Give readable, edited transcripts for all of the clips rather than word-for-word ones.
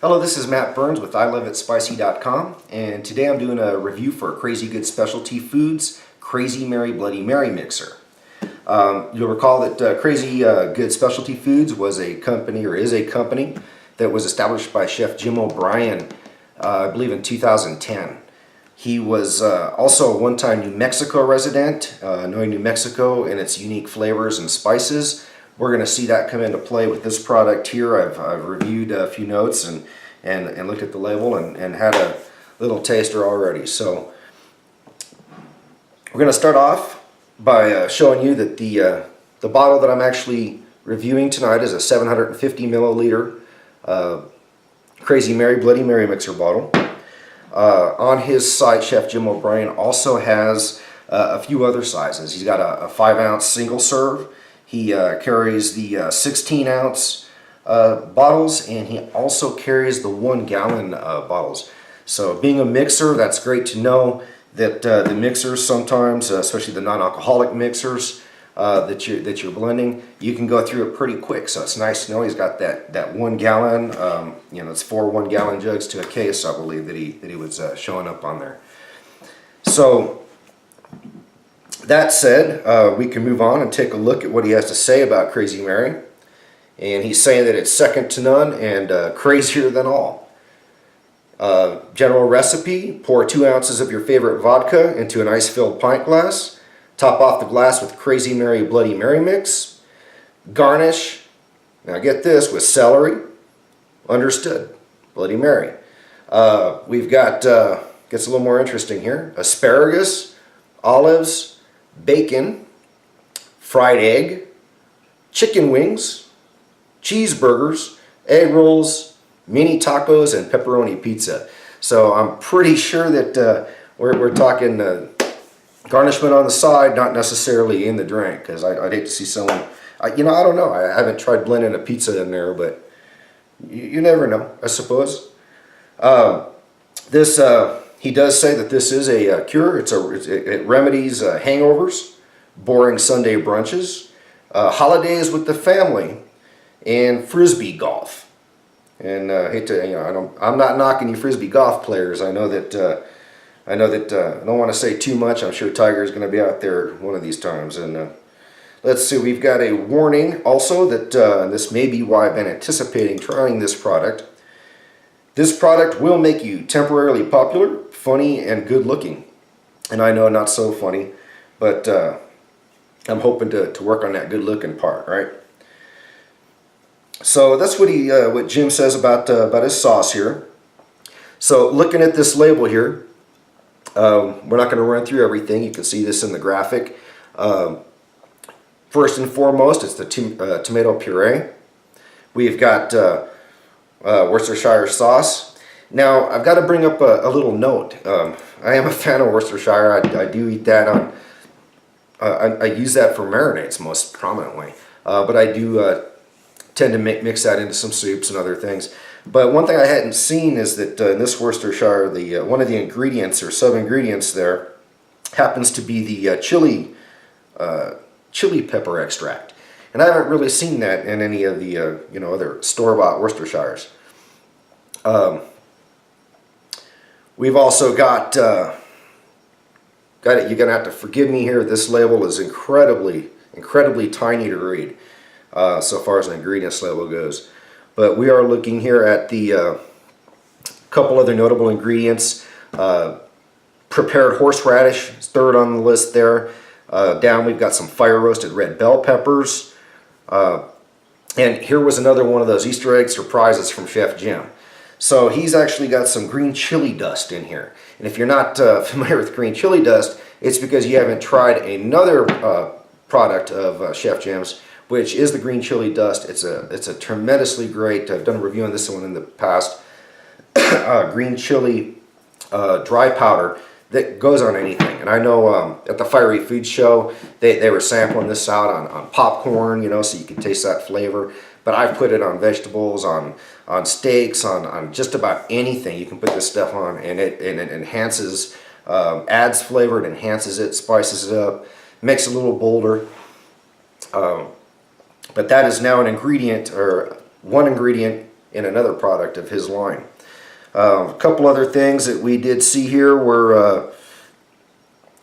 Hello, this is Matt Burns with iloveitspicy.com, and today I'm doing a review for Crazy Good Specialty Foods Crazy Mary Bloody Mary Mixer. You'll recall that Crazy Good Specialty Foods was a company, or is a company, that was established by Chef Jim O'Brien, I believe in 2010. He was also a one-time New Mexico resident, knowing New Mexico and its unique flavors and spices. We're going to see that come into play with this product here. I've reviewed a few notes and looked at the label and had a little taster already. So we're going to start off by showing you that the bottle that I'm actually reviewing tonight is a 750 milliliter Crazy Mary Bloody Mary Mixer bottle. On his site, Chef Jim O'Brien also has a few other sizes. He's got a 5-ounce single serve. He carries the 16-ounce bottles, and he also carries the 1-gallon bottles. So being a mixer, that's great to know that the mixers sometimes, especially the non-alcoholic mixers that you're blending, you can go through it pretty quick. So it's nice to know he's got that 1 gallon. It's 4 1-gallon jugs to a case, I believe, that he was showing up on there. So that said, we can move on and take a look at what he has to say about Crazy Mary. And he's saying that it's second to none and crazier than all. General recipe: pour 2 ounces of your favorite vodka into an ice-filled pint glass. Top off the glass with Crazy Mary Bloody Mary mix. Garnish, now get this, with celery. Understood. Bloody Mary. We've got, gets a little more interesting here, asparagus, olives, bacon, fried egg, chicken wings, cheeseburgers, egg rolls, mini tacos, and pepperoni pizza. So I'm pretty sure that we're talking garnishment on the side, not necessarily in the drink, because I'd hate to see someone, I don't know, I haven't tried blending a pizza in there, but you never know, I suppose. He does say that this is a cure. It remedies hangovers, boring Sunday brunches, holidays with the family, and frisbee golf. And I'm not knocking you frisbee golf players. I don't want to say too much. I'm sure Tiger's going to be out there one of these times. And let's see, we've got a warning also that this may be why I've been anticipating trying this product. This product will make you temporarily popular, funny, and good looking. And I know not so funny, but I'm hoping to work on that good looking part, right? So that's what Jim says about his sauce here. So looking at this label here, we're not going to run through everything. You can see this in the graphic. First and foremost, it's the tomato puree. We've got Worcestershire sauce. Now, I've got to bring up a little note. I am a fan of Worcestershire. I do eat that on. I use that for marinades most prominently, but I do tend to mix that into some soups and other things. But one thing I hadn't seen is that in this Worcestershire, one of the ingredients or sub-ingredients there happens to be the chili pepper extract. And I haven't really seen that in any of the other store-bought Worcestershires. We've also got it. You're gonna have to forgive me here. This label is incredibly tiny to read so far as an ingredients label goes. But we are looking here at the couple other notable ingredients. Prepared horseradish is third on the list there. Down we've got some fire roasted red bell peppers. And here was another one of those Easter egg surprises from Chef Jim. So he's actually got some green chili dust in here. And if you're not familiar with green chili dust, it's because you haven't tried another product of Chef Jim's, which is the green chili dust. It's a tremendously great, I've done a review on this one in the past, green chili dry powder that goes on anything. And I know at the Fiery Food Show, they were sampling this out on popcorn, so you can taste that flavor. But I've put it on vegetables, on steaks, on just about anything. You can put this stuff on, and it enhances, adds flavor, it enhances it, spices it up, makes it a little bolder. But that is now an ingredient, or one ingredient in another product of his line. A couple other things that we did see here were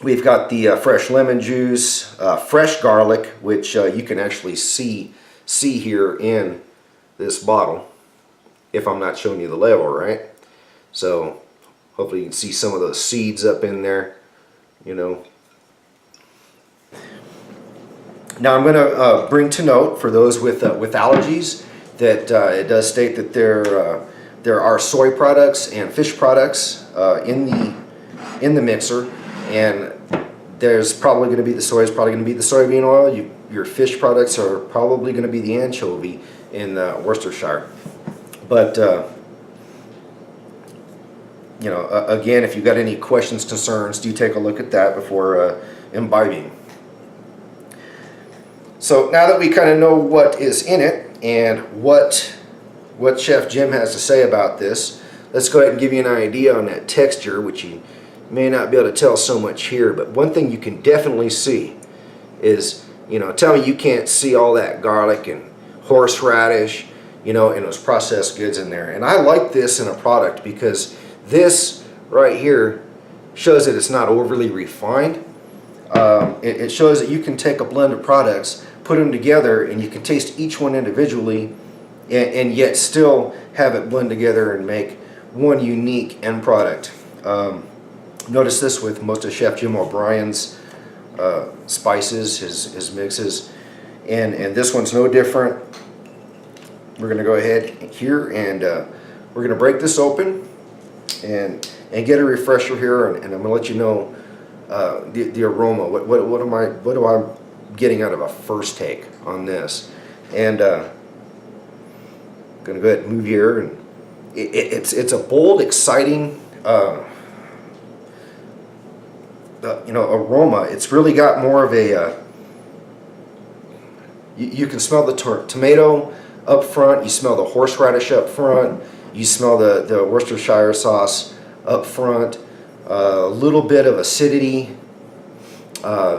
we've got the fresh lemon juice, fresh garlic, which you can actually see here in this bottle, if I'm not showing you the label right. So hopefully you can see some of those seeds up in there, you know. Now I'm going to bring to note for those with allergies that it does state that there are soy products and fish products in the mixer, and there's probably going to be the soy is probably going to be the soybean oil. Your fish products are probably going to be the anchovy in Worcestershire. But you know, again, if you've got any questions, concerns, do take a look at that before imbibing. So now that we kind of know what is in it and what Chef Jim has to say about this, let's go ahead and give you an idea on that texture, which you may not be able to tell so much here. But one thing you can definitely see is, you know, tell me you can't see all that garlic and horseradish, you know, and those processed goods in there. And I like this in a product because this right here shows that it's not overly refined. It shows that you can take a blend of products, put them together, and you can taste each one individually and yet still have it blend together and make one unique end product. Notice this with most of Chef Jim O'Brien's spices, his mixes, and this one's no different. We're going to go ahead here and we're going to break this open and get a refresher here, and I'm going to let you know the aroma. What am I getting out of a first take on this? And I'm going to go ahead and move here, and it's a bold, exciting you know, aroma. It's really got more of a you can smell the tomato up front, you smell the horseradish up front, you smell the Worcestershire sauce up front, a little bit of acidity,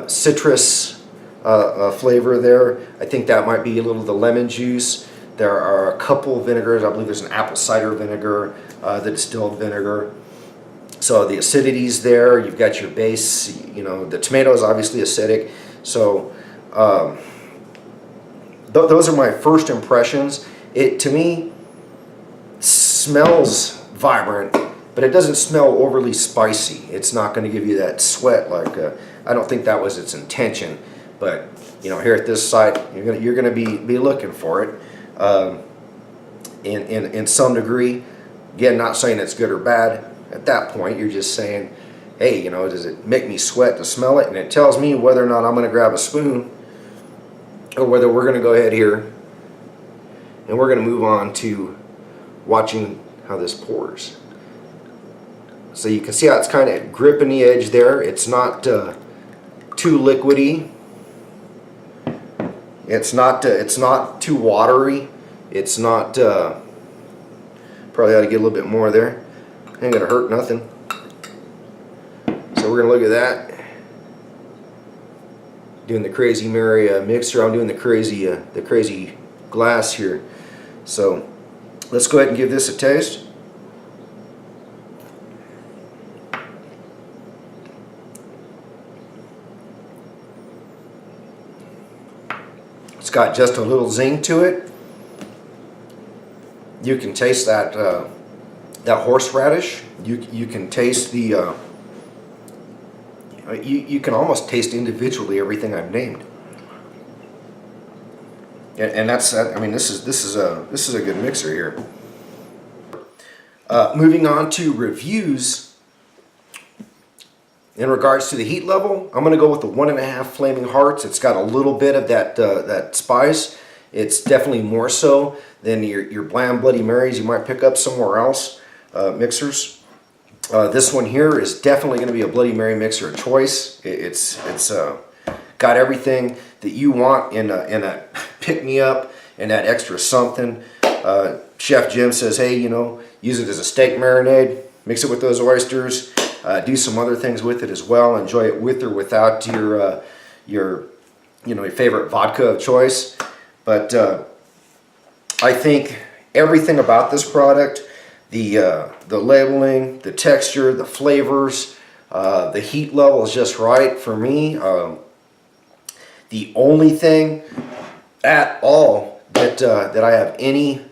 citrus flavor there. I think that might be a little of the lemon juice. There are a couple of vinegars. I believe there's an apple cider vinegar, the distilled vinegar. So the acidity's there. You've got your base, you know, the tomato is obviously acidic. So those are my first impressions. It, to me, smells vibrant, but it doesn't smell overly spicy. It's not going to give you that sweat like I don't think that was its intention. But you know, here at this site, you're gonna be looking for it in some degree. Again, not saying it's good or bad. At that point, you're just saying, hey, you know, does it make me sweat to smell it? And it tells me whether or not I'm going to grab a spoon, or whether we're going to go ahead here and we're going to move on to watching how this pours. So you can see how it's kind of gripping the edge there. It's not too liquidy. It's not too watery. It's not. Probably ought to get a little bit more there. Ain't gonna hurt nothing. So we're gonna look at that. Doing the Crazy Mary mixer. I'm doing the crazy glass here. So let's go ahead and give this a taste. It's got just a little zing to it. You can taste that that horseradish. You can taste the you can almost taste individually everything I've named. And that's, I mean, this is a good mixer here. Moving on to reviews. In regards to the heat level, I'm going to go with the 1.5 Flaming Hearts. It's got a little bit of that spice. It's definitely more so than your bland Bloody Marys you might pick up somewhere else, mixers. This one here is definitely going to be a Bloody Mary mixer of choice. It's got everything that you want in a pick-me-up and that extra something. Chef Jim says, hey, you know, use it as a steak marinade, mix it with those oysters, do some other things with it as well. Enjoy it with or without your favorite vodka of choice. But I think everything about this product, the labeling, the texture, the flavors, the heat level is just right for me. The only thing at all that I have any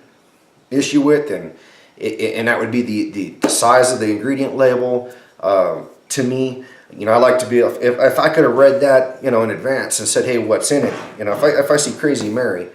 issue with, and that would be the size of the ingredient label. To me, I like to be, if I could have read that, in advance and said, hey, what's in it? If I see Crazy Mary,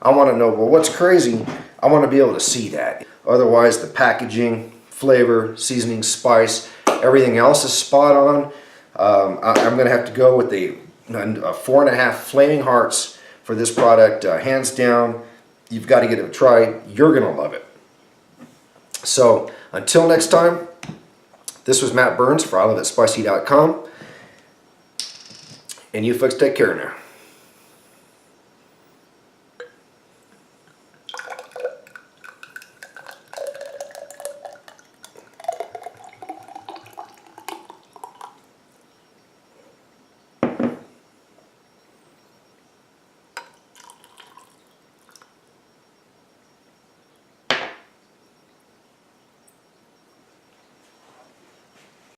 I want to know, well, what's crazy? I want to be able to see that. Otherwise, the packaging, flavor, seasoning, spice, everything else is spot on. I'm going to have to go with a 4.5 Flaming Hearts for this product. Hands down, you've got to get it a try. You're going to love it. So until next time, this was Matt Burns for ILoveItSpicy.com. And you folks take care now.